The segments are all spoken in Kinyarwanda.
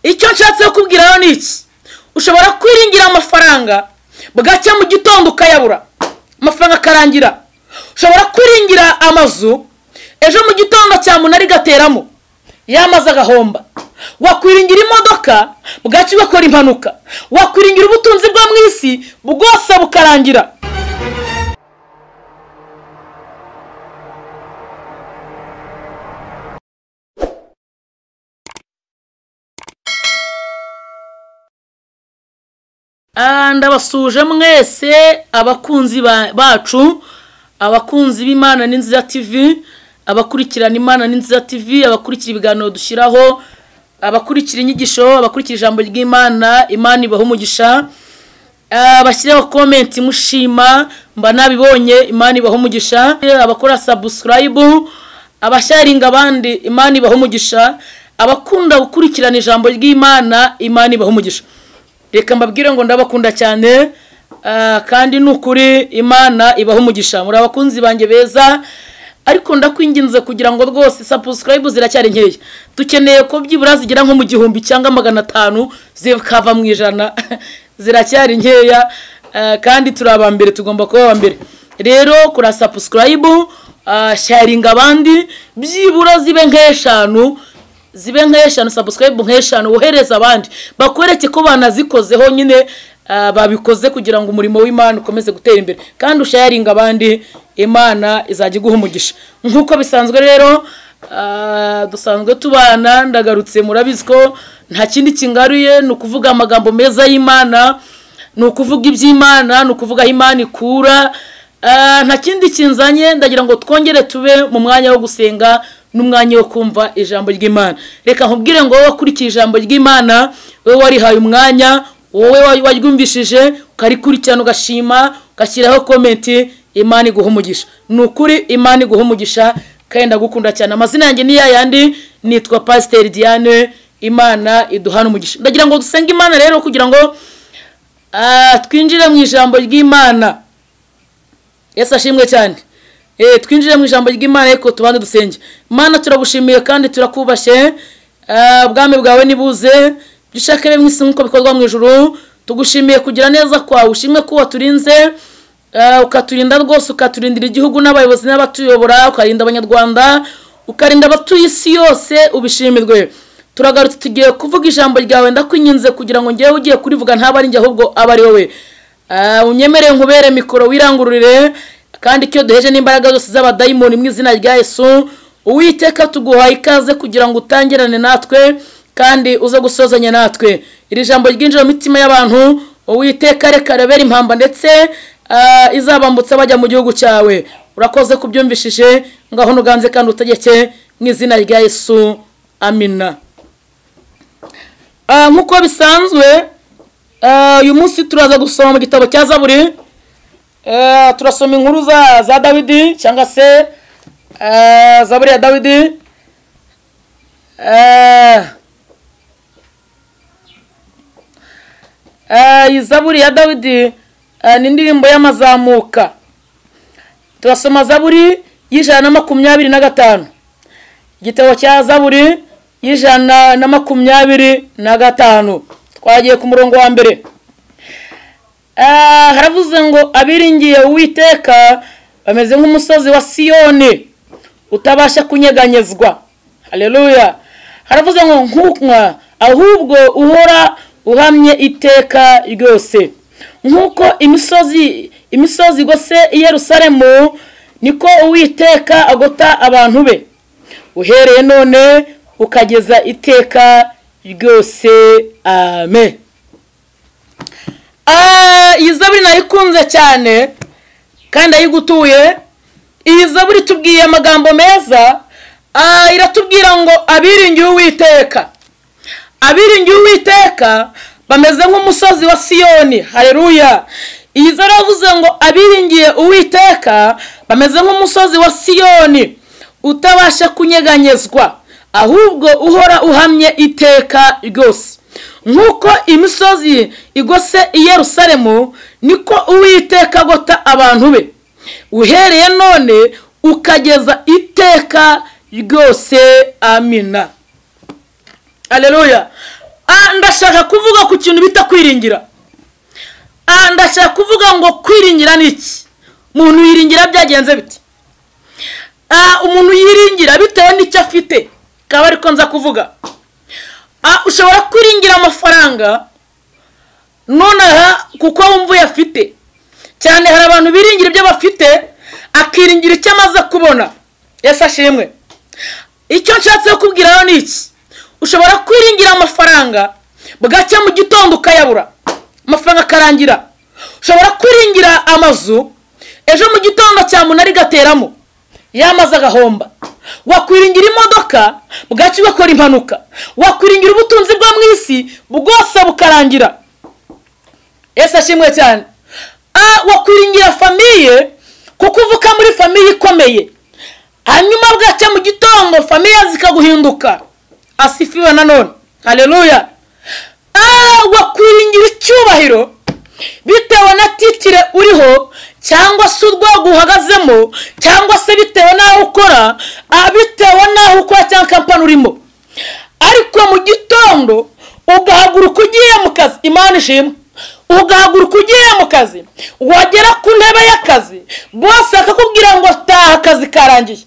icyo nshatse kubwira ni iki? Ushobora kwiringira amafaranga bugacya mu gitondo ukayabura, amafaranga akarangira. Ushobora kwiringira amazu, ejo mu gitondo cya munari gateramo yamaze agahomba. Wakwiringira imodoka bugacya ugakora impanuka. Wakwiringira ubutunzi bwo mu isi bwose bukarangira. Ndabasuje mwese abakunzi bacu, abakunzi b'Imana ni Nziza TV, abakurikirana Imana ni Nziza TV, abakurikira ibiganiro dushyiraho, abakurikira inyigisho, abakurikira ijambo ry'Imana. Imana ibahe umugisha. Bashyireho comment mushima mba nabibonye, Imana ibahe umugisha. Abakora subscribe, abasharinga abandi, Imana ibahe umugisha. Abakunda gukurikirana ijambo ry'Imana, Imana ibahe umugisha. Reka mbabwire ngo ndabakunda cyane, kandi nukuri Imana ibahe umugisha. Muri abakunzi banjye beza, ariko ndakwinginze kugira ngo rwose subscribe ziracyari nkeya. Dukeneye ko byibura zigira nko mu 1000 cyangwa 500 zikava mu 100. Ziracyari nkeya, kandi turabambere, tugomba kuba abambere. Rero kura subscribe, sharing abandi, byibura zibe nk'eshanu. Zibe nk'eshanu, subscribe nk'eshanu, wohereza abandi bakwereke ko banazikozeho nyine, babikoze kugira ngo umurimo w'Imana ukomeze gutera imbere. Kandi usharinga abandi, Imana izajya iguha umugisha. Nkuko bisanzwe rero, dusanzwe tubana, ndagarutse murabizi ko nta kindi kingaruye, ni ukuvuga amagambo meza y'Imana, ni ukuvuga iby'Imana, ni ukuvuga aho Imana ikura. Nta kindi kinzanye, ndagira ngo twongere tube mu mwanya wo gusenga n'umwanya wo kumva ijambo ry'Imana. Reka nkubwire ngo wakurikiye ijambo ry'Imana, wowe warihaye umwanya, wowe waryumvishije ukarikurikirana ugashima, ugashyiraho comment, Imana iguha umugisha. Nukuri Imana iguha umugisha, kandi ndagukunda cyane. Amazina yanjye ni yayandi, nitwa Pastor Diane. Imana iduhana umugisha. Ndagira ngo dusenge Imana rero kugira ngo twinjire mu ijambo ry'Imana. Yesu ashimwe cyane. Twinjire mu ijambo ry'Imana, ariko tubane dusenge. Mana turagushimiye kandi turakubashye, ubwami bwawe nibuze, byishakire mu isi nkuko bikorwa mu ijuru. Tugushimiye kugira neza kwawe, ushimwe ko waturinze, ukaturinda rwose, ukaturindira igihugu n'abayobozi n'abatuyobora, ukarinda abanyarwanda, ukarinda abatuye isi yose. Ubishimirwe. Turagarutse tugiye kuvuga ijambo ryawe, ndakwinginze kugira ngo ngewe ugiye kurivuga ntaba ari njye, ahubwo aba ari wowe. Unyemereye nkubere mikoro, wirangururire, kandi icyo duheje n'imbaraga zose z'abadayimoni mu izina rya Yesu. Uwiteka tuguhaye ikaze kugira ngo utangirane natwe, kandi uze gusozanya natwe. Iri jambo ryinjira mu mitima y'abantu, Uwiteka reka rebera impamba ndetse izabambutsa bajya mu gihugu cyawe. Urakoze kubyumvishije, ngaho nuganze kandi utegeke mu izina rya Yesu. Amina. Nkuko bisanzwe, uyu munsi turaza gusoma mu gitabo cya Zaburi. Turasoma inkuru za Dawidi, cyangwa se Zaburi ya Dawidi. Zaburi ya Dawidi ni indirimbo y'amazamuka. Turasoma Zaburi y'125. Igitabo cya Zaburi y'125. Twagiye ku murongo wa mbere. Haravuze ngo abiringiye Uwiteka bameze nk'umusozi wa Siyoni utabasha kunyeganyezwa. Haleluya. Haravuze ngo nk'ukwa, ahubwo uhora uhamye iteka ryose. Nkuko imisozi gose i Yerusalemu, niko Uwiteka agota abantu be, uhereye none ukageza iteka ryose. Amen. Iyi Zaburi nayikunze cyane kandi ayigutuye. Iyi Zaburi tubwiye amagambo meza, iratubwira ngo abiringiye Uwiteka. Abiringiye Uwiteka bameze nk'umusozi wa Siyoni. Haleluya. Iyi Zaburi yavuze ngo abiringiye Uwiteka bameze nk'umusozi wa Siyoni utabasha kunyeganyezwa, ahubwo uhora uhamye iteka ryose. Nkuko imisozi igose i Yerusalemu, niko Uwiteka agota abantu be, uhereye none ukageza iteka ryose. Amina. Haleluya. ndashaka kuvuga ku kintu bita kwiringira. Ndashaka kuvuga ngo kwiringira ni iki? Umuntu yiringira byagenze biti? Umuntu yiringira bitewe n'icyo afite. Kaba ariko nza kuvuga. Ushobora kwiringira amafaranga nonaha kuko wumva uyafite. Cyane hari abantu biringira ibyo bafite akiringira icyo amaze kubona. Yesu ashimwe. Icyo nshatse kubwira ni iki? Ushobora kwiringira amafaranga bugacya mu gitondo ukayabura. Amafaranga karangira. Ushobora kwiringira amazu ejo mu gitondo cya munari gateramo yamaze agahomba. Wakwiringira imodoka bugacya ugakora impanuka. Wakwiringira ubutunzi bwo mu isi bwose bukarangira. Yesu ashimwe cyane. Wakwiringira famiye kuko uvuka muri famiye ikomeye. Hanyuma bwacya mu gitondo famiye zikaguhinduka. Asifiwe nanone. Haleluya. Wakwiringira icyubahiro bitewe na titire uriho cyangwa se urwego uhagazemo cyangwa se bitewe naho ukora, bitewe naho ukora cyangwa kampani urimo. Ariko mu gitondo ugahaguruka ugiye mu kazi. Imana ishimwe. Ugahaguruka ugiye mu kazi, wagera ku ntebe y'akazi bose akakubwira ngo taha akazi karangiye.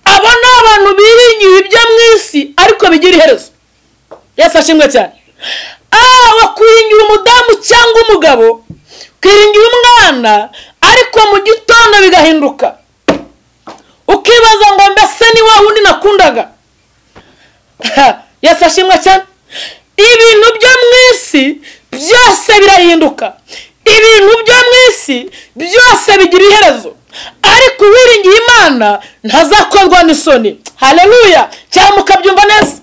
Abo ni abantu biringiye ibyo mu isi ariko bigira iherezo. Yesu ashimwe cyane. Wakwiringira umudamu cyangwa umugabo, kwiringira umwana ariko mu gitondo bigahinduka. Ukibaza ngo mbese ni wa wundi nakundaga. Yesu ashimwe cyane. Ibintu byo mu isi byose birahinduka. Ibintu byo mu isi byose bigira iherezo. Ariko uwiringiye Imana ntazakorwa n'isoni. Haleluya. Cyangwa mukabyumva neza.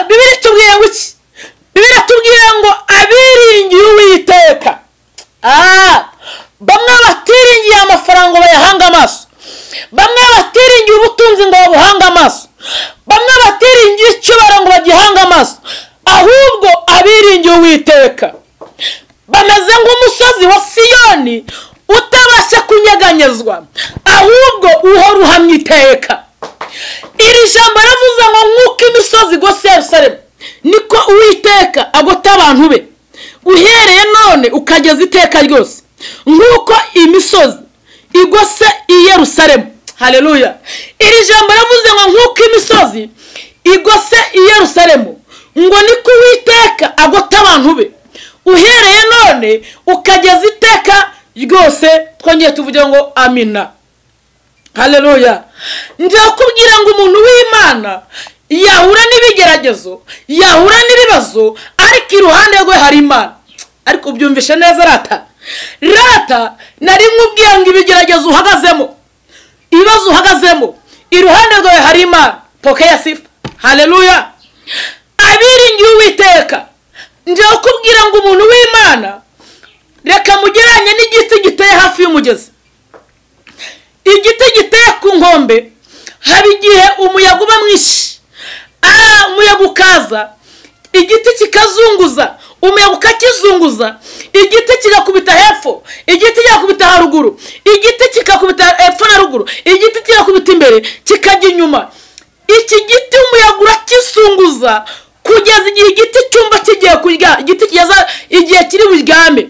Bibiri tubwiye ngo iki? Bibiri tubwiye ngo abiringiye Uwiteka. Bamwe batiringiye amafaranga bayahanga amaso. Bamwe batiringiye ubutunzi ngo babuhanga amaso. Bamwe batiringiye icyubahiro ngo bagihanga amaso. Ahubwo abiringiye Uwiteka bameze nk'umusozi wa Siyoni utabasha kunyeganyezwa, ahubwo uhora uhamye iteka. Iri jambo ravuze ngo nk'uko imisozi igose Yerusalemu niko Uwiteka agota abantu be uhereye none ukageza iteka ryose. Nk'uko imisozi igose i Yerusalemu. Haleluya. Iri jambo ravuze ngo nk'uko imisozi igose i Yerusalemu ngo niko Uwiteka agota abantu be uhereye none ukageza iteka ryose. Twongeye tuvuge ngo amina. Haleluya. Ndakubwira ngo umuntu w'Imana yahura n'ibigeragezo, yahura n'ibibazo, ariko iruhande rwe hari Imana. Ariko byumvishe neza rata nari nkubwiye ngo ibigeragezo uhagazemo, ibibazo uhagazemo, iruhande rwe hari Imana. Pokea sifa. Haleluya. Abiringiye Uwiteka, ndakubwira ngo umuntu w'Imana reka mugeranye n'igiti giteye hafi y'umugezi. Igiti giteye ku nkombe, haba igihe umuyaga uba mwinshi. Umuyaga ukaza, igiti kikazunguza, umuyaga ukakizunguza, igiti kigakubita hepfo, igiti kigakubita haruguru, igiti kigakubita hepfo na ruguru, igiti kigakubita imbere, kikajya inyuma. Iki giti umuyaga urakizunguza kugeza igihe igiti cyumba kigiye kurya, igiti kigeza igihe kiri buryame.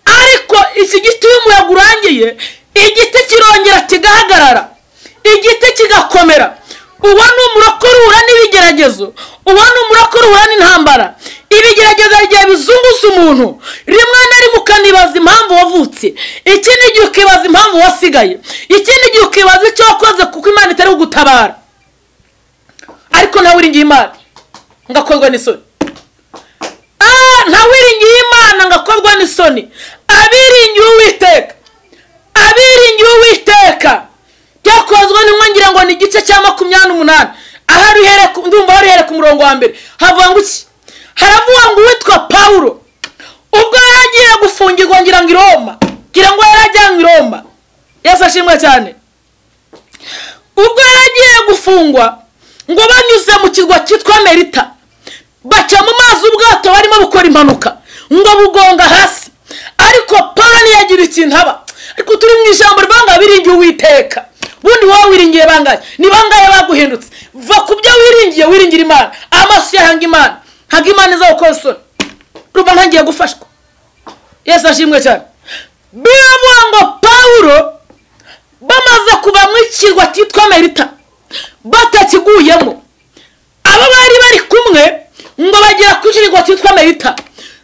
Ariko iki giti umuyaga urangiye, igiti kirongera kigahagarara, igiti kigakomera. Uwo ni umurokore uhura n'ibigeragezo, uwo ni umurokore uhura n'intambara. Ibigeragezo igihe bizunguza umuntu, rimwe na rimwe ukanibaza impamvu wavutse, ikindi gihe ukibaza impamvu wasigaye, ikindi gihe ukibaza icyo wakoze kuko Imana itari kugutabara. Ariko nawe wiringiye Imana ngakorwa n'isoni. Nta wiringiye Imana ngakorwa n'isoni. Abiringiye Uwiteka, abiringiye Uwiteka byakozwe n'umwangira ngo ni igice cya 28. Ahari uhereka ndumva hari uhereka umurongo wa mbere. Havuga ngo iki? Haravuga ngo witwa Paulo ubwo yagiye gufungirwa ngira ngo i Roma, ngira ngo yarajyanywe i Roma. Yesu ashimwe cyane. Ubwo yagiye gufungwa ngo banyuze mu kirwa cyitwa Merita, baca mu mazi ubwato barimo bukora impanuka ngo bugonga hasi. Ariko Paulo ntiyagira ikintu aba. Ariko turi mu ijambo ribanga biringiye Uwiteka. bundi wowe wiringiye bangaye ni bangaye baguhindutse va ku byo wiringiye wiringira Imana amaso yahanga Imana hanga Imana izawukosora ruba ntangiye gufashwa Yesu ashimwe cyane biravuga ngo Pawulo bamaze kuba mu kirwa cyitwa Melita batakiguyemo aba bari bari kumwe ngo bagera ku kirwa cyitwa Melita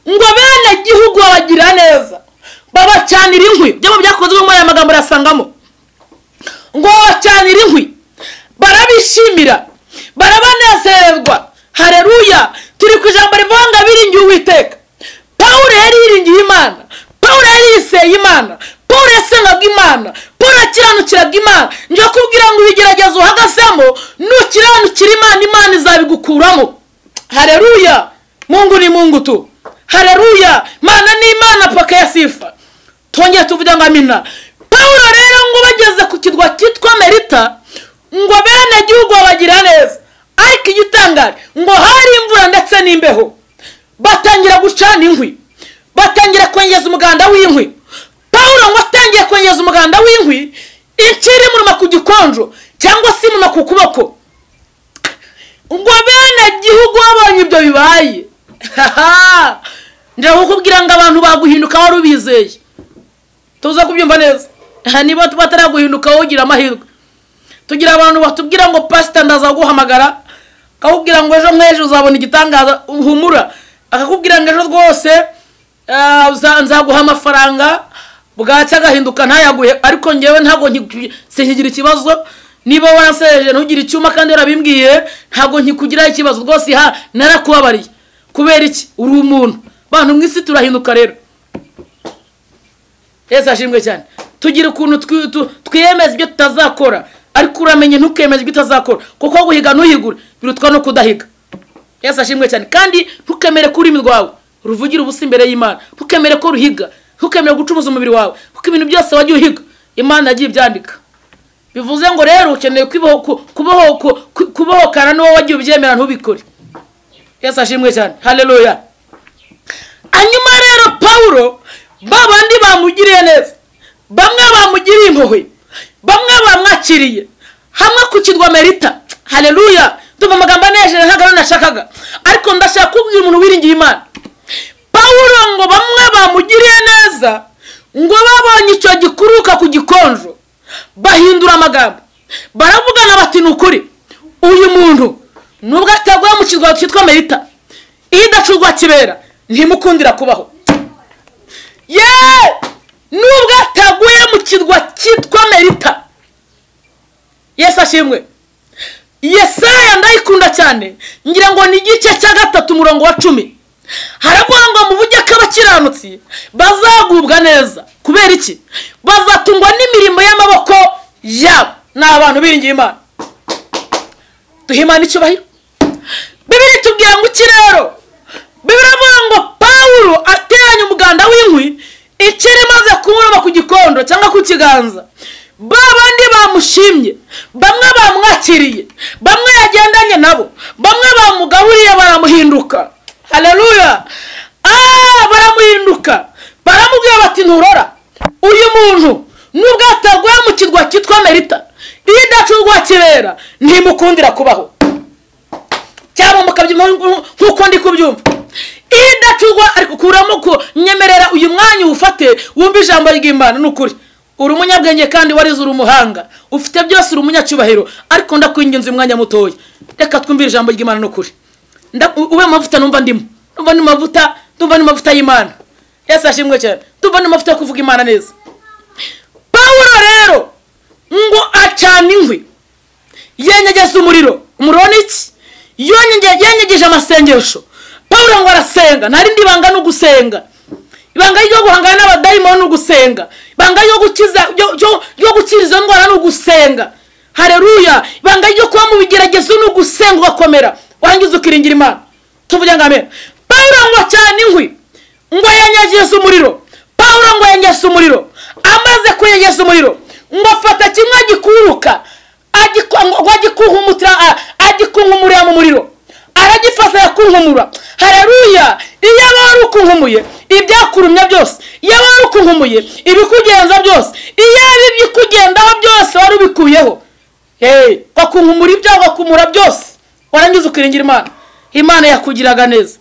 ngo bene gihugu babagira neza babacanira inkwi byo byakozwe mu magambo rasangamo ngo babacanira inkwi barabishimira barabanezerwa haleluya turi ku ijambo rivuga biringiye Uwiteka Pawulo yari yiringiye Imana Pawulo yari yiseye Imana Pawulo yasengaga Imana Pawulo akiranukiraga Imana nje kubwira ngo ibigeragezo uhagasemo nukiranukira Imana Imana izabigukuramo haleluya Mungu ni Mungu tu haleluya Mana ni Imana paka ya sifa tongeye tuvuga ngo amina Pawulo rero ngo bageze ku kirwa cyitwa Melita ngo bene gihugu babagira neza ariko igitangare ngo hari imvura ndetse n'imbeho batangira gucana inkwi batangira kwengeza umuganda w'inkwi Pawulo ngo atangiye kwengeza umuganda w'inkwi ikiri muruma ku gikonjo cyangwa se muruma ku kuboko ngo bene gihugu babonye ibyo bibaye nje kukubwira ngo abantu baguhinduka wari ubizeye tuza kubyumva neza niba bataraguhinduka wogira amahirwe tugira abantu batubwira ngo pastor ndazaguhamagara akakubwira ngo ejo mwejo uzabona igitangaza uhumura akakubwira ngo ejo rwose nzaguha amafaranga bwacya agahinduka ntayaguhe ariko ngewe ntago nkigira ikibazo niba waraseje ntugire icyuma kandi warabimbwiye ntago nkikugira ikibazo rwose narakubabariye kubera iki uri umuntu bantu mwisi turahinduka rero Yesu ashimwe cyane tugira ukuntu twiyemeza ibyo tutazakora ariko uramenye ntukemeze ibyo utazakora kuko guhiga ntuhigure birutwa no kudahiga Yesu ashimwe cyane kandi ntukemere kuri imirwawe ruvugira ubusa imbere y'Imana ntukemere ko ruhiga ntukemere gucumuza umubiri wawe kuko ibintu byose wagiye uhiga Imana yagiye byandika bivuze ngo rero ukeneye kubohokana n'uwo wagiye ubyemera ntubikore Yesu ashimwe cyane haleluya anyuma rero Pawulo babandi bamugiriye neza bamwe bamugiriye impuhwe bamwe bamwakiriye hamwe ku kirwa Melita haleluya tuva amagambo anejeje ntago nashakaga ariko ndashaka kubwira umuntu wiringiye Imana Pawulo ngo bamwe bamugiriye neza ngo babonye icyo gikuruka ku gikonjo bahindura amagambo baravugana bati nukuri uyu muntu nubwo atagwa mu kirwa cyitwa Melita idacurwa kibera ntimukundira kubaho nubwo ataguye mu kirwa cyitwa Melita Yesu ashimwe Yesaya ndayikunda cyane ngira ngo ni igice cya 3 umurongo wa 10 haravuga ngo mu buryo k'abakiranutsi bazagubwa neza kubera iki bazatungwa n'imirimo y'amaboko yabo n'abantu biringiye Imana duhimana icyubahiro Bibiri tubwira ngo iki rero biravuga ngo Pawulo ateranya umuganda w'inkwi ikiri maze kumuruma ku gikondo cyangwa ku kiganza babandi bamushimye bamwe bamwakiriye bamwe yagendanye nabo bamwe bamugaburiye baramuhinduka haleluya baramuhinduka baramubwira bati nturora uyu muntu nubwo ataguye mu kirwa cyitwa Melita idacurwa kibera ntimukundira kubaho cyangwa mukabyumva nkuko ndi kubyumva idacurwa ariko kuramo ko nyemerera uyu mwanya ufate wumva ijambo ry'Imana nukuri uri umunyabwenge kandi warize uri umuhanga ufite byose uri umunyacyubahiro ariko ndakwinginze umwanya mutoya reka twumvire ijambo ry'Imana nukuri ube mavuta numva ndimo numva ni mavuta y'Imana Yesu ashimwe cyane numva ni mavuta yo kuvuga Imana neza Pawulo rero ngo acana inkwi yenyegeza umuriro iki yenyegeje amasengesho Pawulo ngo arasenga ntari ndibanga no gusenga ibanga ryo guhangana n'abadayimoni no gusenga ibanga ryo gukiriza ndwara no gusenga haleluya ibanga ryo kuba mu bigeragezo no gusenga ugakomera wangiza ukiringira Imana tuvuge ngo amen Pawulo ngo acana inkwi ngo yenyegeza umuriro Pawulo ngo yenyegeza umuriro amaze kuyegeza umuriro ngo afata kimwe gikuruka agikunkumura mu muriro aragifata yakunkumura haleluya iyo wari ukunkumuye ibyakurumye byose, iyo wari ukunkumuye ibikugenza byose, iyo ibikugendaho byose wari ubikuyeho, bakunkumura ibyago bakumura byose, warangiza ukiringira Imana, Imana yakugiraga neza.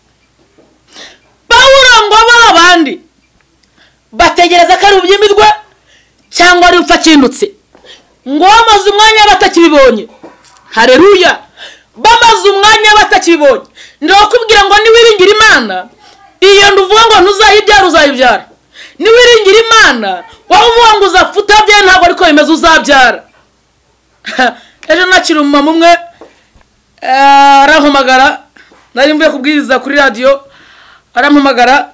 Pawulo ngo babandi bategereza ko ari ubyimbirwe cyangwa ari upfa kindutse, ngo bamaze umwanya batakibibonye. Haleluya! Bamaze umwanya batakibibonye. Ndakubwira ngo niwiringira Imana, iyo nduvuga ngo ntuzayibyara uzayibyara. Niwiringira Imana, wavuga ngo uzapfuta bye ntabwo ariko bimeze uzabyara. Ejo nakiri umumama umwe arampamagara, nari mvuye kubwiriza kuri radio, arampamagara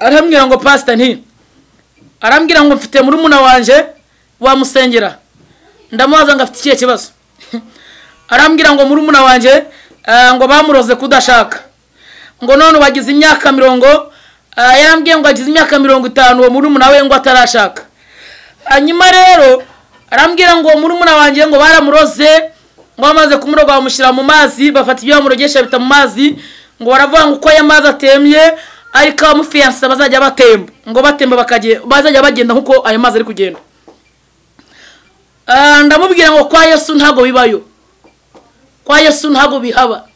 arambwira ngo pastor nti, arambwira ngo mfite murumuna wanje wamusengera. Ndamubaza ngo afite ikihe kibazo. Arambwira ngo murumuna wanje ngo bamuroze kudashaka, ngo none bagize imyaka 40, yarambwiye ngo agize imyaka 50 uwo murumuna we ngo atarashaka. Hanyuma rero arambwira ngo murumuna wanje ngo baramuroze, ngo bamaze kumuroga bamushyira mu mazi, bafata ibyo bamurogesha bita mu mazi, ngo baravuga ngo uko aya mazi atemye ariko abamufiyansa bazajya batemba, ngo batemba bazajya bagenda nkuko aya mazi ari kugenda. Ndamubwira ngo kwa Yesu ntago bibayo, kwa Yesu ntago bihaba.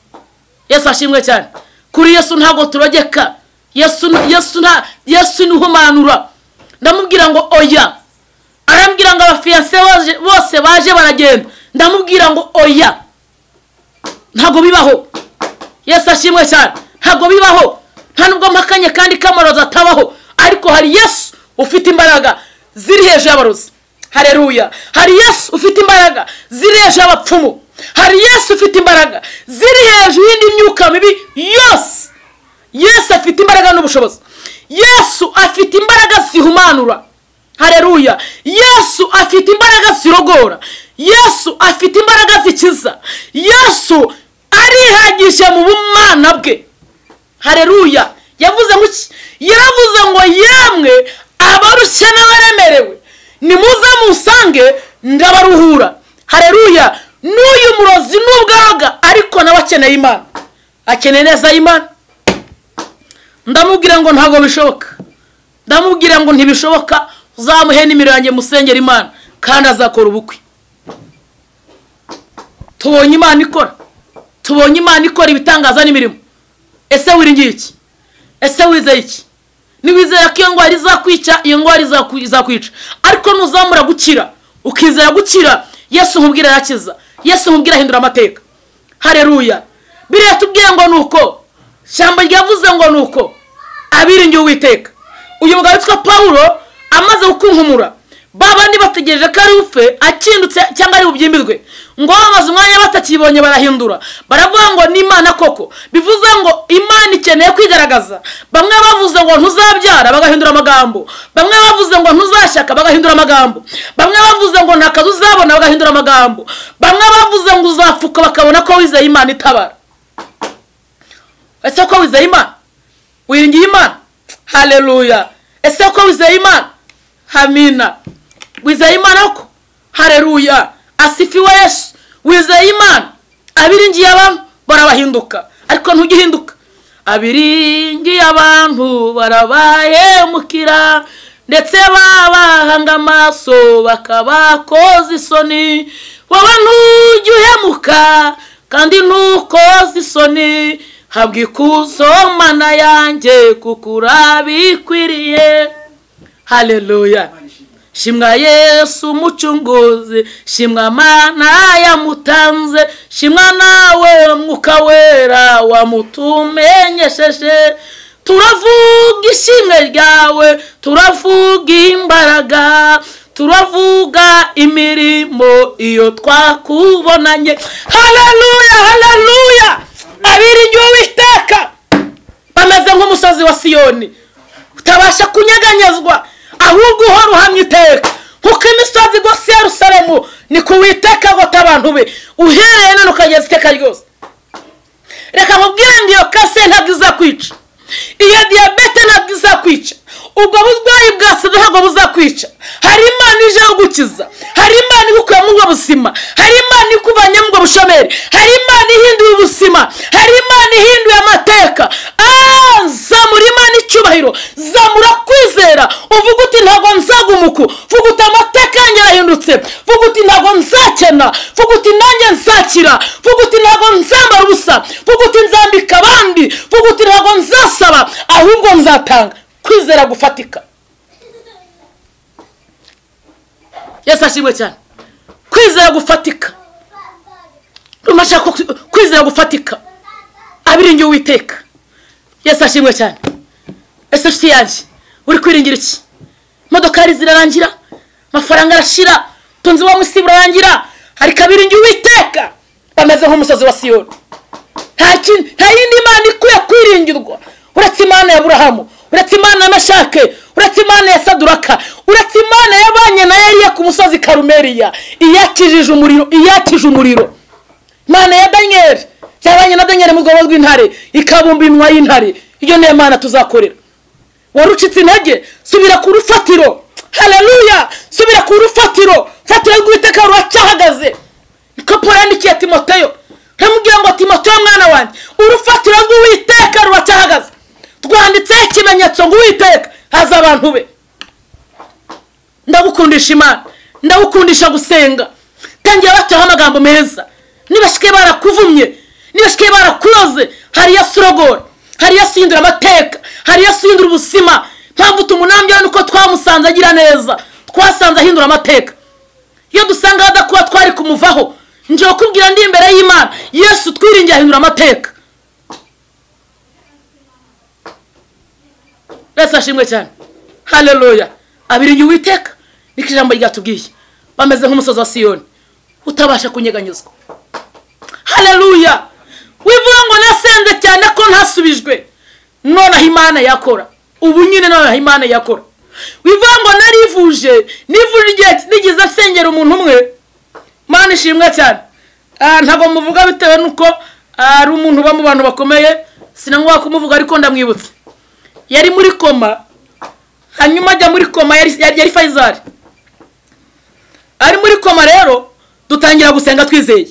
Yesu ashimwe cyane. Kuri Yesu ntago turogeka, Yesu nuhumanura. Ndamubwira ngo oya. Arambwira ngo abafiyanse bose baje baragenda. Ndamubwira ngo oya, ntago bibaho. Yesu ashimwe cyane. Ntago bibaho, nta nubwo mpakanye kandi kamaroza atabaho, ariko hari Yesu ufite imbaraga ziri hejuru y'abarozi. Haleluya! Hari Yesu ufite imbaraga ziri hejuru y'abapfumu. Hari Yesu ufite imbaraga ziri hejuru y'indi myuka mibi yose. Yesu afite imbaraga n'ubushobozi. Yesu afite imbaraga zihumanura. Haleluya! Yesu afite imbaraga zirogora. Yesu afite imbaraga zikiza. Yesu arihagije mu bumana bwe. Haleluya! Yavuze ngo yaravuze ngo yemwe abarushye n'abaremerewe nimuze musange ndabaruhura. Haleluya! N'uyu murozi n'ubwaga ariko nawe akeneye Imana, akeneye neza Imana. Ndamubwira ngo ntago bishoboka, ndamubwira ngo ntibishoboka, uzamuhe nimero yanjye musengera Imana kandi azakora ubukwe. Tubonye Imana ikora, tubonye Imana ikora ibitangaza n'imirimo. Ese wiringiye iki? Ese wizeye iki? Niwizera ko iyo ngwara izakwica, iyo ngwara izakwica, ariko nuzamura gukira, ukizera gukira, Yesu nkubwira yakiza, Yesu nkubwira hindura amateka. Haleluya! Biriya tubwire ngo nuko, shyamba ryavuze ngo nuko abiringiye Uwiteka. Uyu mugabo witwa Pawulo amaze gukunkumura, babandi bategereje ko ari upfe akindutse cyangwa ari ubyimbirwe, ngo bamaze umwanya batakibonye barahindura, baravuga ngo ni Imana koko. Bivuze ngo Imana ikeneye kwigaragaza. Bamwe bavuze ngo ntuzabyara bagahindura amagambo, bamwe bavuze ngo ntuzashaka bagahindura amagambo, bamwe bavuze ngo nta kazi uzabona bagahindura amagambo, bamwe bavuze ngo uzapfuka bakabona ko wizeye Imana itabara. Ese ko wizeye Imana? Wiringiye Imana? Haleluya! Ese ko wizeye Imana? Amina. Wizeye Imana ko? Haleluya! Asifiwe Yesu. Wizeye Imana? Abiringiye abantu barabahinduka, ariko ntugihinduka. Abiringiye abantu barabahemukira, ndetse babahanga amaso bakabakoza isoni. Wowe ntujye uhemuka kandi ntukoze isoni, habwa ikuzo Mana yanjye kuko urabikwiriye. Haleluya! Shimwa Yesu umucunguzi, shimwa Mana yamutanze, shimwa nawe Mwuka Wera wamutumenyesheje. Turavuga ishimwe ryawe, turavuga imbaraga, turavuga imirimo iyo twakubonanye. Haleluya! Haleluya! Abiringiye Uwiteka bameze nk'umusozi wa Siyoni utabasha kunyeganyezwa, ahubwo uhora uhamye iteka. Nkuko imisozi gose ya Yerusalemu niko Uwiteka agota abantu be, uhereye none ukageza iteka ryose. Reka nkubwire ngo iyo kase ntabwo izakwica, iyo diabete ntabwo izakwica, ubwo burwayi bwa sida ntabwo buzakwica. Hari Imana ije gukiza, hari Imana igukuye mu buzima, hari Imana ikuvanye mu bushomeri, hari Imana ihinduye ubuzima, hari Imana ihinduye amateka. icyubahiro. Zamura kwizera uvuga uti ntabwo nzagumuka, vuga uti amateka yanjye arahindutse, vuga uti ntabwo nzakena, vuga uti nanjye nzakira, vuga uti ntabwo nzambara ubusa, vuga uti nzambika abandi, vuga uti ntabwo nzasaba ahubwo nzatanga. Kwizera gufatika. Yesu ashimwe cyane. Kwizera gufatika. Rumashaka kwizera gufatika. Abiringiye Uwiteka. Yesu ashimwe cyane. Ese nshuti yanjye uri kwiringira iki? Imodoka zirarangira, amafaranga arashira, tunzi wa musi burarangira, ariko abiringiye Uwiteka bameze nk'umusozi wa Siyoni. Nta yindi Imana ikwiye kwiringirwa uretse Imana ya Aburahamu, uretse Imana ya Meshake, uretse Imana ya Saduraka, uretse Imana yabanye na Eliya ku musozi Karumeliya iyakije umuriro. Imana ya Daniel yabanye na Daniel mu rwobo rw'intare ikabumba iminwa y'intare. Iyo ni Imana tuzakorera. Warucitse intege, subira ku rufatiro. Haleluya! Subira ku rufatiro. Fatira rw'Uwiteka ruracyahagaze. Niko Pawulo yandikiye Timoteyo. Ramubwira ngo Timoteyo mwana wanjye, urufatiro rw'Uwiteka ruracyahagaze. Twanditseho ikimenyetso ngo Uwiteka haza abantu be. Ndagukundisha Imana, ndagukundisha gusenga. Tangira bataho amagambo meza. Nibashike barakuvumye, nibashike barakuroze, hari yasurogora, hari yasindura amateka, hari yasindura ubusima. Mpamvu tumunambye nuko twamusanze agira neza, twasanze ahindura amateka. Iyo dusanga hadakuba twari kumuvaho, nje kubwira ndi imbere y'Imana, Yesu twiringiye ahindura amateka. Yesu ashimwe cyane. Haleluya. Abiringiye Uwiteka niko ijambo ryatubwiye. Bameze nk'umusozi wa Siyoni utabasha kunyeganyezwa. Haleluya. Wivuga ngo nasenze cyane ko ntasubijwe, none Imana yakora. Ubu nyine none Imana yakora. Wivuga ngo narivuje, nivuje nigize nsengera umuntu umwe. Imana ishimwe cyane. Ntabwo muvuga bitewe nuko ari umuntu ba mu bantu bakomeye, sinangwa kumuvuga ariko ndamwibutse. Yari muri koma, hanyuma ajya muri koma, yari Faisal. Ari muri koma rero dutangira gusenga twizeye.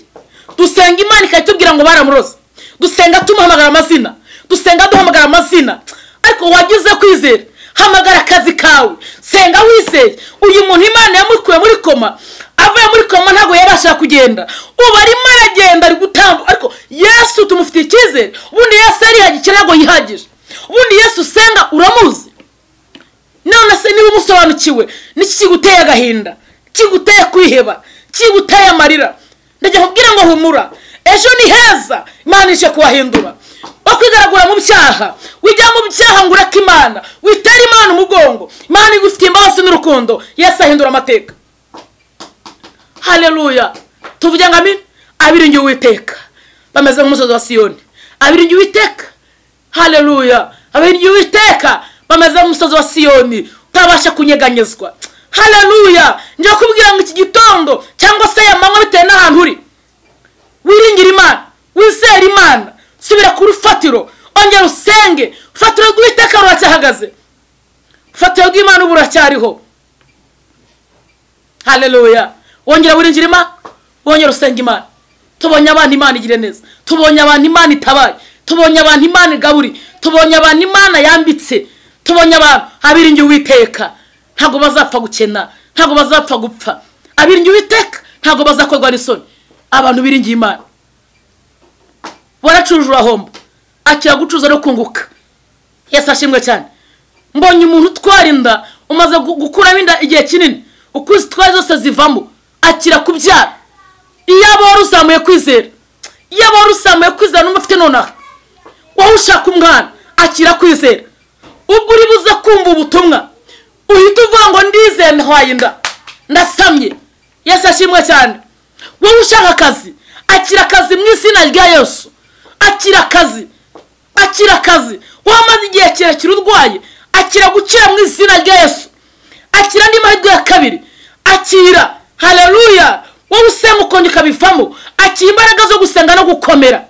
Dusenga Imana ikatubwira ngo baramuroza. Dusenga tumuhamagara amazina, dusenga duhamagara amazina. Ariko wagize kwizera, hamagara akazi kawe, senga wizeye. Uyu muntu Imana yamukuye muri koma, avuye muri koma ntago yabasha kugenda. Ubu arimo aragenda ari gutambuka, ariko Yesu tumufitiye icyizere. Ubundi Yesu ari hagikirago yihagije. Ubundi Yesu senga uramuzi. None se niba umusobanukiwe niki kiguteye agahinda, kiguteye kwiheba, kiguteye amarira, ndaje kubwira ngo humura. Ejo ni heza, Imana ije kuwahindura. Wakwigaragura mu byaha, wijya mu byaha nguraka Imana, witera Imana umugongo. Imana igufitiye imbabazi n'urukundo. Yesu ahindura amateka. Haleluya. Tuvuge ngo amen. Abiringiye Uwiteka bameze nk'umusozi wa Siyoni. Abiringiye Uwiteka. Haleluya. Abiringiye Uwiteka bameze nk'umusozi wa Siyoni utabasha kunyeganyezwa. Haleluya. Nje kubwira ngo iki gitondo cyangwa se yamanywa bitewe n'ahantu uri, wiringira Imana, wizera Imana, subira ku rufatiro, ongera usenge. Ufatiro rw'Uwiteka ruracyahagaze, ufatiro rw'Imana ubu ruracyariho. Haleluya. Wongera wiringira Imana, wongera usenga Imana. Tubonye abantu Imana igire neza, tubonye abantu Imana itabaye, tubonye abantu Imana igaburi, tubonye abantu Imana yambitse, tubonye abantu abiringiye Uwiteka ntago bazapfa gukena, ntago bazapfa gupfa. Abiringiye Uwiteka ntago bazakorwa n'isoni. Abantu biringiye Imana baracurujura hombo, akira gucuza no kunguka. Yesu ashimwe cyane. Mbonye umuntu twarinda umaze gukuramo inda igihe kinini, ukuzi twaje zose zivamo, akira kubyara. Iyo abo rusamuye kwizera, iyo abo rusamuye kwizera n'umufite nonaha, wowe ushaka umwana akira kwizera. Ubwo uri buze kumva ubutumwa uhita uvuga ngo ndizeye ntwaye inda, ndasamye. Yesu ashimwe cyane. Wowe ushaka akazi akira akazi mu izina rya Yesu. Akira akazi, akira akazi. Wamaze igihe kirekire urwaye, akira gukira mu izina rya Yesu. Akira ndi mahirwe ya kabiri, akira. Haleluya. Wowe usenga ukongera bivamo, akira imbaraga zo gusenga no gukomera.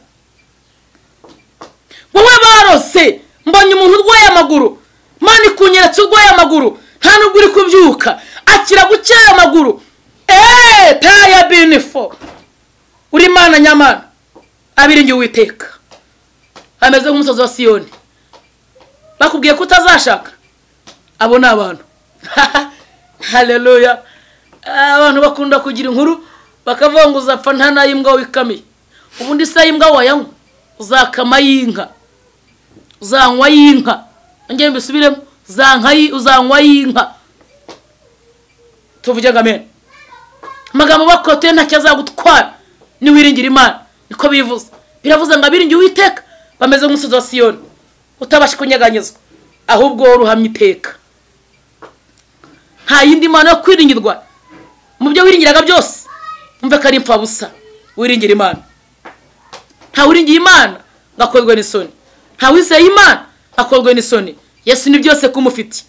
Wowe barose mbonye umuntu urwaye amaguru, Imana ikunyeretse urwaye amaguru, nta nubwo uri kubyuka, akira gukira amaguru. Taya binifo. Uri Imana nyamana. Abiringiye Uwiteka ameze nk'umusozi wa Siyoni bakubwiye ko utazashaka, abo ni abantu. Haleluya. Abantu bakunda kugira inkuru bakavuga ngo uzapfa nta nayimbwa wikamiye. Ubundi se yimbwa wayanywa uzakama y'inka, uzanywa y'inka. Ngiye mbisubiremo, uzanywa y'inka. Tuvuge ngo amen. Amagambo bakote ntacyo azagutwara ni wiringira Imana, niko bivuze. Biravuze ngo abiringiye Uwiteka bameze nk'umusozi wa Siyoni utabasha kunyeganyezwa, ahubwo ruhamye iteka. Nta yindi Mana yo kwiringirwa mu byo wiringiraga byose. Umve ko ari impfabusa. Wiringira Imana. Nta wiringiye Imana ngakorwe n'isoni, nta wizeye Imana akorwe n'isoni. Yesu ni byose kumufiti.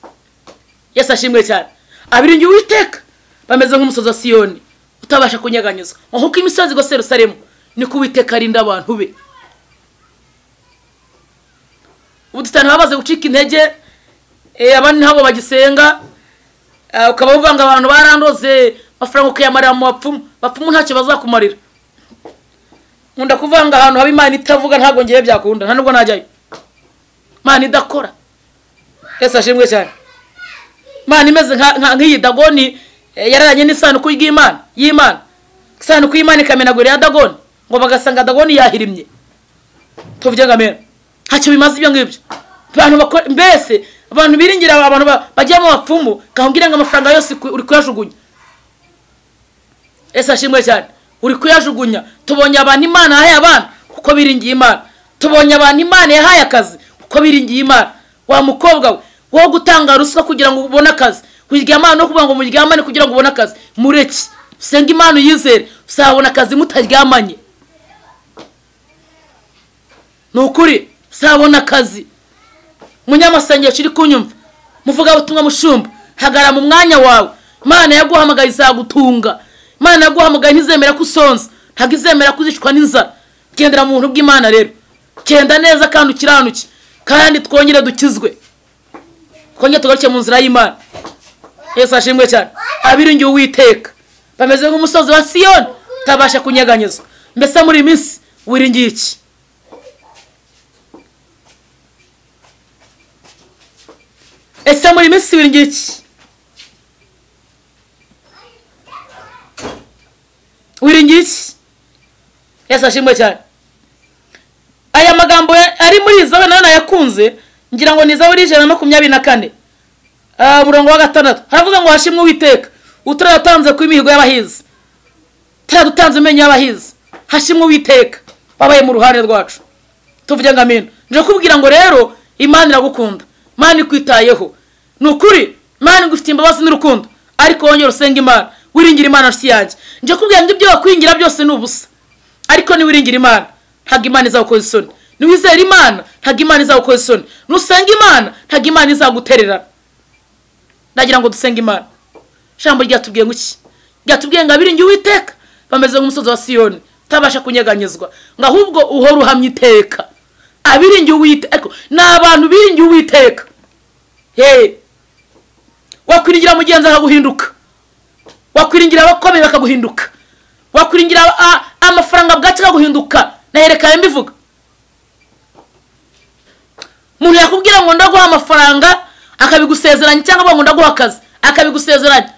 Yesu ashimwe cyane. Abiringiye Uwiteka bameze nk'umusozi wa Siyoni utabasha kunyeganyezwa, nkuko imisozi igose Yerusalemu niko Uwiteka arinda abantu be. Ubutitani babaze gucika intege, abandi nabo bagisenga, ukaba uvanga abantu barandoze amafaranga ukayamarira mu bapfumu ntacyo bazakumarira. Nkunda kuvanga ahantu haba Imana itavuga, ntabwo ngiye byakunda, nta nubwo najyayo. Imana idakora. Yesu ashimwe cyane. Imana imeze nk'iyi Dagoni yararanye n'isanduku y'Imana, isanduku y'Imana ikamenagura ya Dagoni, ngo bagasanga Dagoni yahirimye. Tuvuge ngo amen. Ntacyo bimaze ibyo ngibyo. Abantu bakora mbese, abantu biringira abantu bajya mu bapfumu, kahungira ngo amafaranga yose uri kuyajugunya. Yesu ashimwe cyane. Uri kuyajugunya. Tubonye abantu Imana yahaye abana kuko biringiye Imana. Tubonye abantu Imana yahaye akazi kuko biringiye Imana. Wa mukobwa we wo gutanga ruswa kugira ngo ubone akazi, kuryamana no kuvuga ngo muryamane kugira ngo ubone akazi, mureke senga Imana yizere usabona akazi mutaryamanye. Nukuri usabona akazi. Munyamasengesho uri kunyumva, muvuga butumwa mushumba, hagara mu mwanya wawe. Imana yaguhamagaye izagutunga. Imana yaguhamagaye ntizemera ko usonza, ntabwo izemera kuzicwa n'inzara. Gendera mu buntu bw'Imana rero. Genda neza kandi ukiranuke, kandi twongere dukizwe. Twongere tugaruke mu nzira y'Imana. Yesu ashimwe cyane. Abiringiye Uwiteka bameze nk'umusozi wa Siyoni utabasha kunyeganyezwa. Mbese muri minsi wiringiye iki? Ese muri minsi wiringiye iki? Wiringiye iki? Yesu ashimwe cyane. Aya magambo ari muri Zaburi nayo nayakunze, ngira ngo ni Zaburi 124 murongo wa 6. Haravuga ngo hashimwe Uwiteka utaratanze ku imihigo y'abahizi, taradutanze menye y'abahizi. Hashimwe Uwiteka babaye mu ruhande rwacu. Tuvuge ngo amen. Nje kubwira ngo rero Imana iragukunda, Imana ikwitayeho. Nukuri Imana igufitiye imbabazi n'urukundo, ariko wongera usenga Imana, wiringira Imana nshuti yanjye. Nje kubwira ngo ibyo wakwingira byose ni ubusa, ariko ni wiringira Imana ntabwo Imana izagukoza isoni. Ni wizera Imana ntabwo Imana izagukoza isoni. Nusenga Imana ntabwo Imana izagutererana. Ndagira ngo dusenge Imana. Jambo ryatubwiye ngo iki? Ryatubwiye ngo abiringiye Uwiteka bameze nk'umusozi wa Siyoni utabasha kunyeganyezwa, ngo ahubwo uhora uhamye iteka. Abiringiye Uwiteka n'abantu biringiye Uwiteka. Wakwiringira mugenzi akaguhinduka, wakwiringira abakomeye bakaguhinduka, wakwiringira amafaranga bwacu akaguhinduka. Naherekaye mbivuga, umuntu yakubwira ngo ndaguha amafaranga akabigusezeranya, cyangwa ngo ndaguha akazi akabigusezeranya,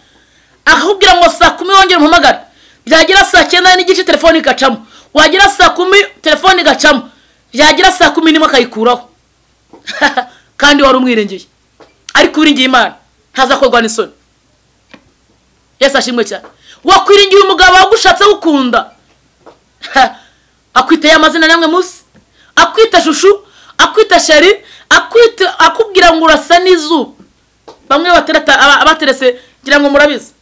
akakubwira ngo saa 10 wongere umpamagara, byagira saa 9 n'igice telefone igacamo, wagira saa 10 telefone igacamo, byagira saa 10 n'imwe akayikuraho. Kandi wari umwirengeye, ariko wiringiye Imana ntazakorwa n'isoni. Yesu ashimwe cyane. Wakwiringiye umugabo wagushatse gukunda, akwita amazina namwe musi, akwita shushu, akwita sheri, akubwira ngo urasa n'izuba. Bamwe abaterese ngira ngo murabizi,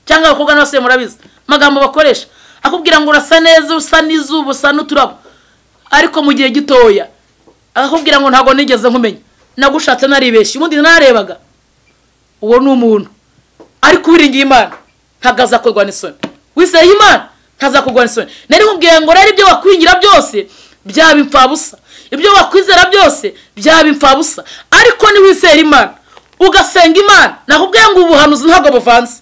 cyangwa abakobwa n'abasore murabizi magambo bakoresha, akubwira ngo urasa neza, usa n'izuba, usa n'uturabo, ariko mu gihe gitoya akubwira ngo ntago nigeze nkumenya, nagushatse naribeshye, ubundi narebaga. Uwo ni umuntu. Ariko wiringiye Imana ntabwo azakorwa n'isoni. Wiseye Imana ntazakorwa n'isoni. Nari nkubwiye ngo rero ibyo wakwingira byose byaba impfabusa, ibyo wakwizera byose byaba impfabusa, ariko ni wiseye Imana ugasenga Imana. Nakubwiye ngo ubuhanuzi ntabwo buvanze.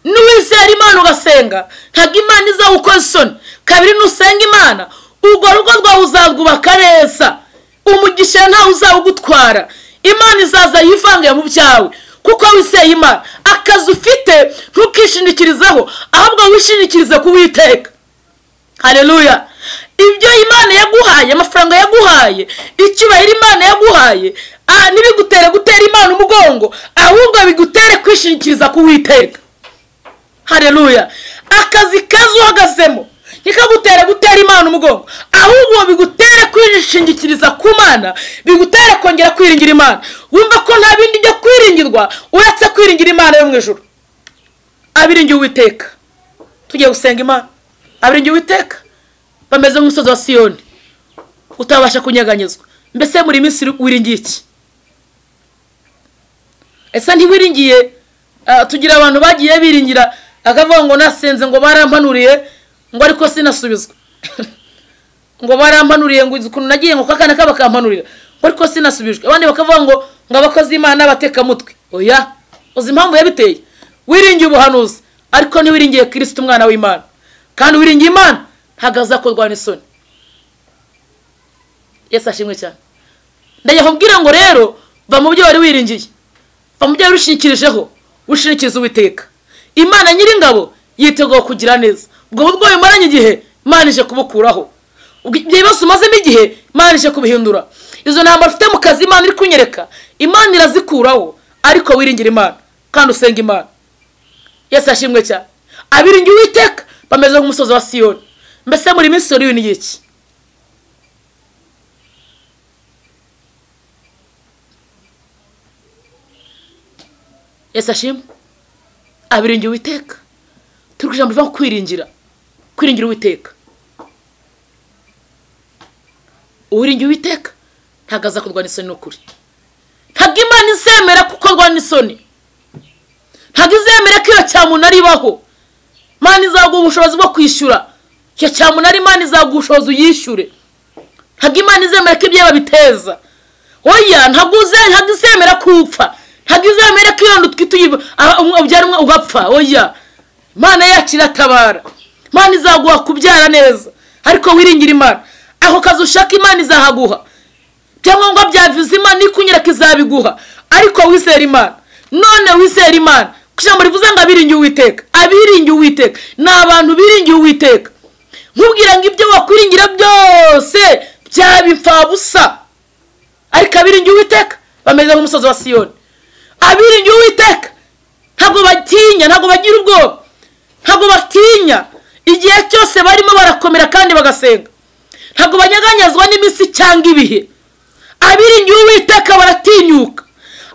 Ni wiseye Imana ugasenga ntabwo Imana izagukoza isoni. Kabiri nusenga Imana, urwo rugo rwawe uzarwubaka neza. umugisha ntawe uzawugutwara. Imana izaza yivange mu byawe kuko wizeye Imana. Akazi ufite ntukishingikirizeho, ahubwo wishingikirize ku Uwiteka. Haleluya. Ibyo Imana yaguhaye, amafaranga yaguhaye, icyubahiro Imana yaguhaye, ntibigutere gutera Imana umugongo, ahubwo bigutere kwishingikiriza ku Uwiteka. Haleluya. Akazi kazo uhagazemo nikagutere gutera Imana umugongo, ahubwo bigutere kwishingikiriza ku Mana, bigutere kongera kwiringira Imana. Wumva ko nta bindi byo kwiringirwa uretse kwiringira Imana yo mu ijuru. Abiringiye Uwiteka. Tugiye gusenga Imana. Abiringiye Uwiteka bameze nk'umusozi wa Siyoni utabasha kunyeganyezwa. Mbese muri minsi wiringiye iki? Ese ntiwiringiye? Tugira abantu bagiye biringira akavuga ngo nasenze ngo barampanuriye ngo ariko sinasubizwa. Ngo barampanuriye ngo ukuntu nagiye ngo kakana kabakampanurira ngo ariko sinasubijwe. Abandi bakavuga ngo abakozi Imana bateka mutwe. Oya, uzi impamvu yabiteye? Wiringiye ubuhanuzi ariko ntiwiringiye Kristo umwana w'Imana. Kandi wiringiye Imana hagaza kurwana isoni. Yesu ashimwe cyane. Ndayahubwira ngo rero va mu byo wari wiringiye, va mu byo rushikirijeho, ushikiriza Uwiteka. Imana nyiringabo yiteguye kugira neza. Ubwo burwayi maranye igihe Imana ije kubukuraho. Ibibazo umazemo igihe Imana ije kubihindura. Izo ntambara ufite mu kazi Imana iri kunyereka, Imana irazikuraho, ariko wiringira Imana kandi usenga Imana. Yesu ashimwe cyane. Abiringiye Uwiteka bameze nk'umusozi wa Siyoni. Mbese muri minsi uri ni iki? Yesu ashimwe. Abiringiye Uwiteka. Turi kujambo riva kwiringira. Kwiringira Uwiteka. Uwiringiye Uwiteka ntagaza kurwana isoni n'ukuri. Ntabwo Imana izemera kuko rwana isoni. Ntabwo izemera ko iyo cyamuntu aribaho. Imana izaguha ubushobozi bwo kwishyura. Iyo cyamuntu ari Imana izaguha ubushobozi uyishyure. Ntabwo Imana izemera ko ibyo babiteza. Oya, ntabwo izemera kupfa. Ntabwo izemera ko iyo ndutwite ubyarumwe ugapfa. Oya, Imana yacu iratabara. Imana izaguha kubyara neza, ariko wiringira Imana. Aho kazi ushaka Imana izahaguha. Cyangwa ngo byavize Imana ikunyereka izabiguha, ariko wizera Imana. None wizera Imana. Kujambo rivuze ngo abiringiye Uwiteka. Abiringiye Uwiteka ni abantu biringiye Uwiteka. Nkubwira ngo ibyo wakwiringira byose byabipfa busa, ariko abiringiye Uwiteka bameze nk'umusozi wa Siyoni. Abiringiye Uwiteka ntabwo batinya, ntabwo bagira ubwoba, ntabwo batinya. Igihe cyose barimo barakomera kandi bagasenga, ntabwo banyeganyezwa n'iminsi cyangwa ibihe. Abiringiye Uwiteka baratinyuka.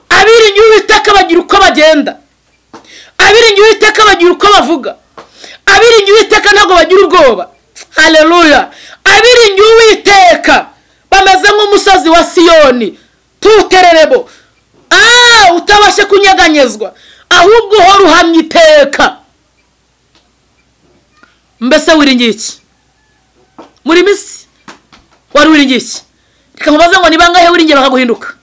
Abiringiye Uwiteka bagira uko bagenda. Abiringiye Uwiteka bagira uko bavuga. Abiringiye Uwiteka ntabwo bagira ubwoba. Haleluya. Abiringiye Uwiteka bameze nk'umusozi wa Siyoni tutererebo, utabashe kunyeganyezwa, ahubwo uhora uhamye iteka. Mbese wiringiye iki muri minsi? Wari wiringiye iki? Reka mubaze ngo ni bangahe wiringiye bakaguhinduka?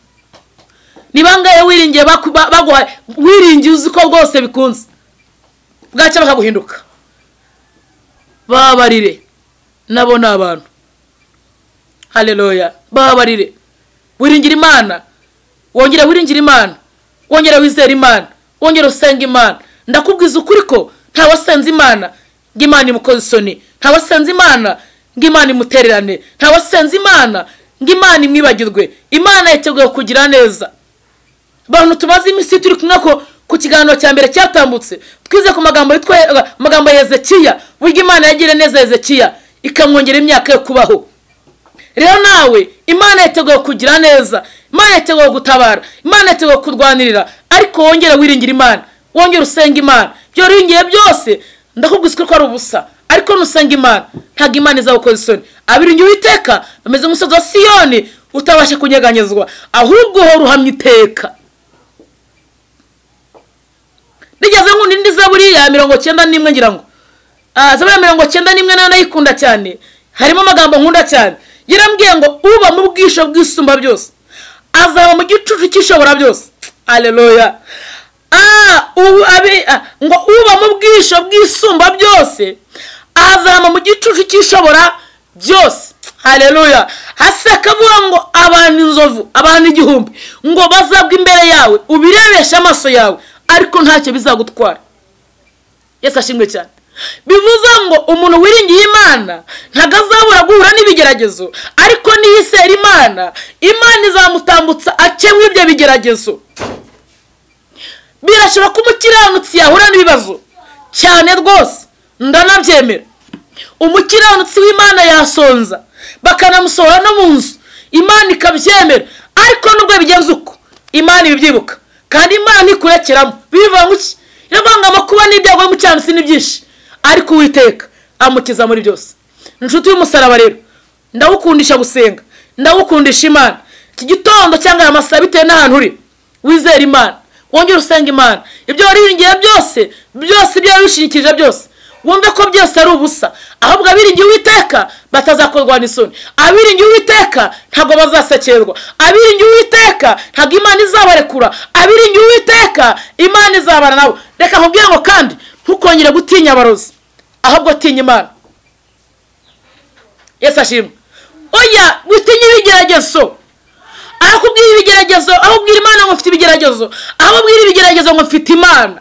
Ni bangahe wiringiye baguhaye wiringiye uzi ko rwose bikunze bwaca bakaguhinduka? Babarire, nabo ni abantu. Haleluya. Babarire. Wiringira Imana. Wongere wiringira Imana. Wongere wizera Imana. Wongere usenga Imana. Ndakubwiza ukuri ko nta wasenze Imana ngo Imana imukoze isoni. Nta wasenze Imana ngo Imana imutererane. Nta wasenze Imana ngo Imana imwibagirwe. Imana yiteguye kugira neza. Abantu tumaze iminsi turi kumwe ko ku kiganiro cya mbere cyatambutse twize ku magambo ya Hezekiya. Burya Imana yagire neza Hezekiya ikamwongera imyaka yo kubaho. Rero nawe Imana yiteguye kugira neza, Imana yiteguye gutabara, Imana yiteguye kurwanirira, ariko wongere wiringira Imana, wongere usenga Imana. Byo wiringiye byose ndakubwizwe ko ari ubusa, ariko nusenga Imana ntabwo Imana izagukoza isoni. Abiringiye Uwiteka bameze nk'umusozi wa Siyoni utabasha kunyeganyezwa, ahubwo uhora uhamye iteka. Nigeze nk'undi Zaburi ya 91 ngira ngo Zaburi ya 91 nayo nayikunda cyane. Harimo amagambo nkunda cyane. Yarambwiye ngo uba mu bwisho bw'isumba byose azaba mu gicucu cy'ishobora byose. Haleluya. Ngo uba mu bwisho bw'isumba byose azaba mu gicucu cy'ishobora byose. haleluya. hasi akavuga ngo abantu inzovu, abantu igihumbi ngo bazabwa imbere yawe ubirebesha amaso yawe, ariko ntacyo bizagutwara. Yesu ashimwe cyane. bivuze ngo umuntu wiringiye Imana ntago azabura guhura n'ibigeragezo, ariko niyisera Imana, Imana izamutambutsa akemwe ibyo bigeragezo. birashobora ko umukiranutsi yahura n'ibibazo cyane rwose, ndanabyemera. umukiranutsi w'Imana yasonza bakanamusohora no mu nzu, Imana ikabyemera, ariko nubwo bigenze uko Imana ibibyibuka, kandi Imana ntikurekeramo. bivuga ngo iki? Yavanga amakuba n'ibyago y'umukiranutsi ni byinshi, ariko Uwiteka amukiza muri byose. inshuti y'umusaraba rero, ndagukundisha gusenga, ndagukundisha Imana iki gitondo cyangwa aya masaha bitewe n'ahantu uri. wizera Imana, wongere usenga Imana. ibyo wariringiye byose ibyo wishingikirije byose, wumve ko byose ari ubusa, ahubwo abiringiye Uwiteka batazakorwa n'isoni. abiringiye Uwiteka ntabwo bazasekerwa. abiringiye Uwiteka ntabwo Imana izabarekura. abiringiye Uwiteka Imana izabana nabo. reka nkubwire ngo kandi ntukongere gutinya abarozi, ahubwo tinya Imana. Yesu ashimwe. oya witinya ibigeragezo, aho kubwira ibigeragezo, aho ubwira Imana ngo mfite ibigeragezo, aho ubwira ibigeragezo ngo mfite Imana.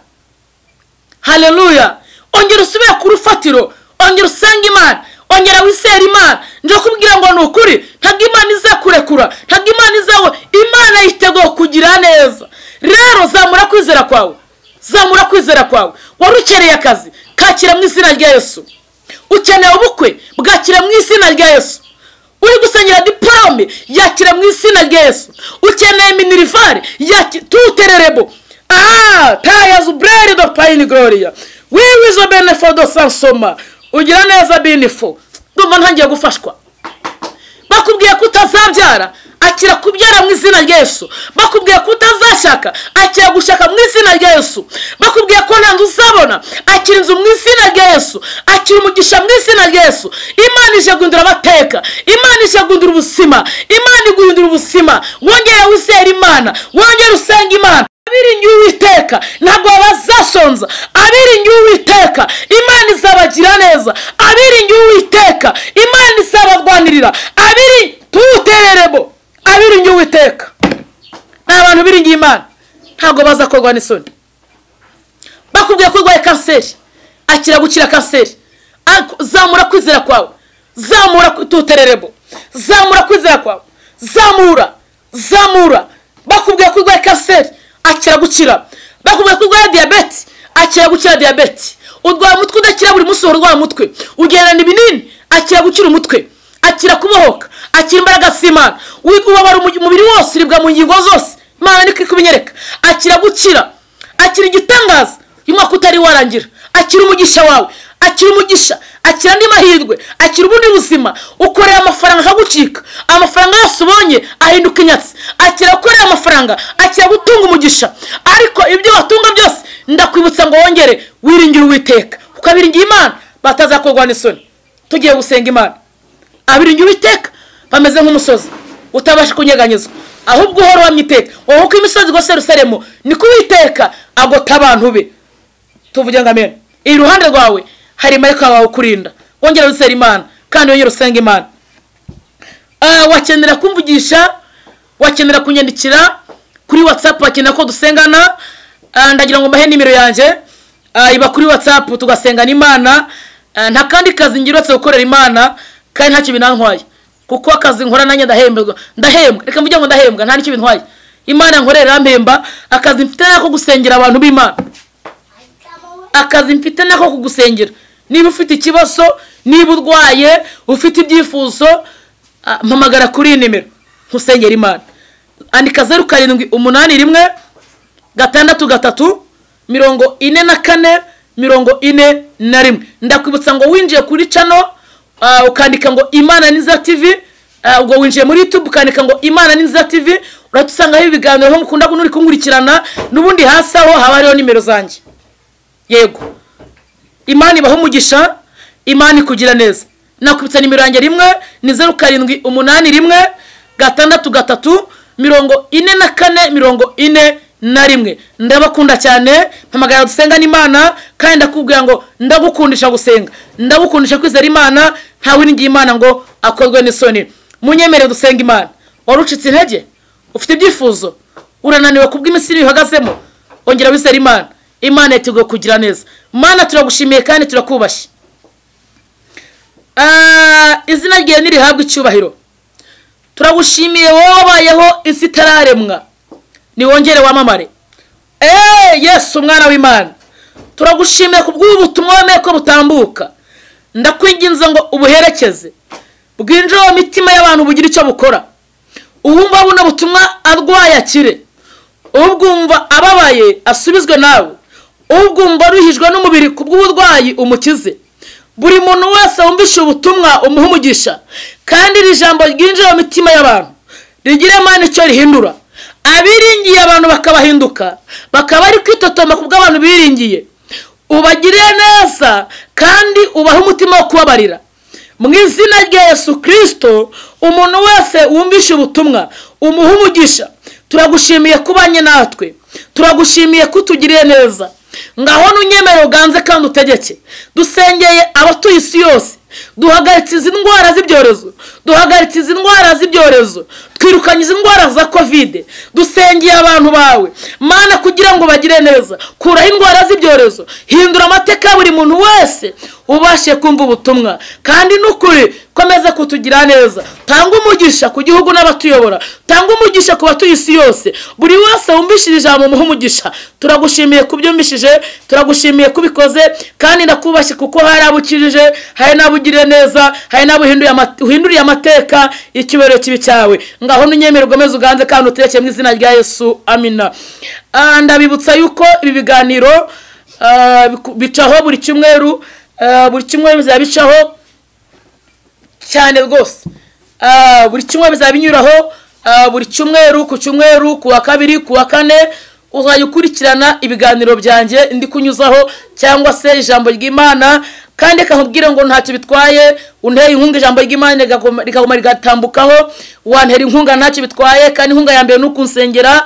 haleluya. ongera usubire ku rufatiro, ongera usenge Imana, ongera wisera Imana. nje kubwira ngo ni ukuri, ntabwo Imana izakurekura, ntabwo Imana izawe. Imana yiteguye kugira neza. rero zamura kwizera kwawe, zamura kwizera kwawe. wari ukeneye akazi, kakira mu izina rya Yesu. ukeneye ubukwe, bwakira mu izina rya Yesu. uri gusengera diplome, yakira mu izina rya Yesu. ukeneye minirivare, tutererebo. tayazu breri do paini gloria. wiwizo benefodo sansoma. ugira neza binifo. ndumva ntangiye gufashwa. bakubwiye ko utazabyara, akira kubyara mu izina rya Yesu. bakubwiye ko utazashaka, akira gushaka mu izina rya Yesu. bakubwiye ko nta nzu uzabona, akira inzu mu izina rya Yesu. akira umugisha mu izina rya Yesu. Imana ije guhindura amateka, Imana ije guhindura ubuzima, Imana iguhindura ubuzima. wongere wizere Imana, wongere usenga Imana. abiringiye Uwiteka ntabwo bazasonza. abiringiye Uwiteka Imana izabagira neza. abiringiye Uwiteka Imana izabarwanirira. tutererebo. abiringiye Uwiteka ni abantu biringiye Imana, ntabwo bazakorwa n'isoni. bakubwiye ko urwaye kanseri, akira gukira kanseri. zamura kwizera kwawe, zamura tutererebo, zamura kwizera kwawe, zamura. bakubwiye ko urwaye kanseri, akira gukira. bakubwiye ko urwaye diyabete, akira gukira diyabete. urwaye umutwe udakira, buri munsi urwaye umutwe, ugererana ibinini, akira gukira umutwe, akira kubohoka, akira imbaraga z'Imana. ubabara umubiri wose, uribwa mu ngingo zose, Imana niko kubinyereka. akira gukira, akira igitangaza y'umwaka utari warangira. akira umugisha wawe, akira umugisha, akira andi mahirwe, akira ubundi buzima. ukorera amafaranga akagucika, amafaranga yose ubonye ahinduka inyatsi. akira gukorera amafaranga, akira gutunga umugisha. ariko ibyo watunga byose, ndakwibutsa ngo wongere wiringire Uwiteka, kuko abiringiye Imana batazakorwa n'isoni. tugiye gusenga Imana. abiringiye Uwiteka bameze nk'umusozi utabasha kunyeganyezwa, ahubwo uhora uhamya iteka. uko imisozi igose Yerusalemu, niko Uwiteka agota abantu be. tuvuge ngo amen. iruhande rwawe hari marayika wawe ukurinda. wongera wizere Imana, kandi wongera usenga Imana. wakenera kumvugisha, wakenera kunyandikira kuri WhatsApp, wakenera ko dusengana, ndagira ngo mbahe nimero yanjye. iba kuri WhatsApp tugasengana Imana. nta kandi kazi ngirotse gukorera Imana, kandi ntacyo binantwaye, kuko akazi nkora nanjye ndahembwa. reka mvuge ngo ndahembwa, nta nicyo bintwaye. Imana nkorera mpemba. akazi mfite nako gusengera abantu b'Imana, akazi mfite nako kugusengera. niba ufite ikibazo, niba urwaye, ufite ibyifuzo, mpamagara kuri iyi nimero nkusengera Imana. andika 0781 663 44 41. ndakwibutsa ngo winjiye kuri channel, ukandika ngo Imana Ninza TV. ubwo winjiye muri YouTube ukandika ngo Imana Ninza TV, uratusanga ibiganiro aho mukunda kunuri kunkurikirana. n'ubundi hasi aho haba hariho nimero zanjye. yego, Imana ibaho umugisha, Imana ikugira neza. nakwibutsa nimero yanjye rimwe ni 0781 663 44 41. ndabakunda cyane, mpamagara dusenga n'Imana, kandi ndakubwira ngo ndagukundisha gusenga, ndagukundisha kwizera Imana. ntawe wiringiye Imana ngo akorwe n'isoni. Munyemere dusenga Imana. Warucitse intege, ufite ibyifuzo, urananiwe kubw'iminsi bihagazemo, ongera wizere Imana. Imana yiteguye kugira neza. Mana turagushimiye kandi turakubashye. Izina ryawe nirihabwe icyubahiro. Turagushimiye wowe wabayeho isi itararemwa, ni wongere wamamare. Yesu umwana w'Imana, turagushimiye kubw'ubutumwa wemeye ko butambuka. Ndakwinginze ngo ubuherekeze, bwinjire mu mitima y'abantu bugira icyo bukora. Uwumva buno butumwa arwaye akire, ubwumva ababaye asubizwe nawe, ubwumva ruhijwe n'umubiri kubw'uburwayi umukize. Buri muntu wese wumvishe ubutumwa umuha umugisha, kandi iri jambo ryinjira mu mitima y'abantu rigire Mana icyo rihindura. Abiringiye abantu bakabahinduka, bakaba ari kwitotoma kubw'abantu biringiye. Ubagirire neza kandi ubahe umutima wo kubabarira. Mu izina rya Yesu Kristo, umuntu wese wumvishe ubutumwa umuha umugisha. Turagushimiye kubanye natwe, turagushimiye kutugiriye neza. Ngaho nunyemere uganze kandi utegeke. Dusengeye abatuye isi yose, duhagaritse izi ndwara z'ibyorezo, duhagaritse izi ndwara z'ibyorezo, twirukanye izi ndwara za covid. Dusengeye abantu bawe Mana kugira ngo bagire neza. Kuraho indwara z'ibyorezo, hindura amateka buri muntu wese ubashe kumva ubutumwa, kandi n'ukuri komeza kutugira neza. Tanga umugisha ku gihugu n'abatuyobora, tanga umugisha ku batuye isi yose. Buri wese wumvishije ijambo umuha umugisha. Turagushimiye kubyumvishije, turagushimiye kubikoze, kandi ndakubashye kuko hari abukirije, hari nabugirire neza, hari nabuhinduriye amateka y'ikibero kibi cyawe. Ngaho nunyemere ugomeze uganze kandi utereke mu izina rya Yesu. Amina. Ndabibutsa yuko ibi biganiro bicaho buri cyumweru, bizaba bicaho cyane rwose. Buri cyumweru bizaba binyuraho buri cyumweru, ku cyumweru, ku wa kabiri, ku wa kane. Uzajya ukurikirana ibiganiro byanjye ndi kunyuzaho, cyangwa se ijambo ry'Imana, kandi kakubwira ngo ntacyo bitwaye. Unteye inkunga ijambo ry'Imana rigakoma rigatambukaho, wantera inkunga ntacyo bitwaye, kandi inkunga ya mbere nukunsengera.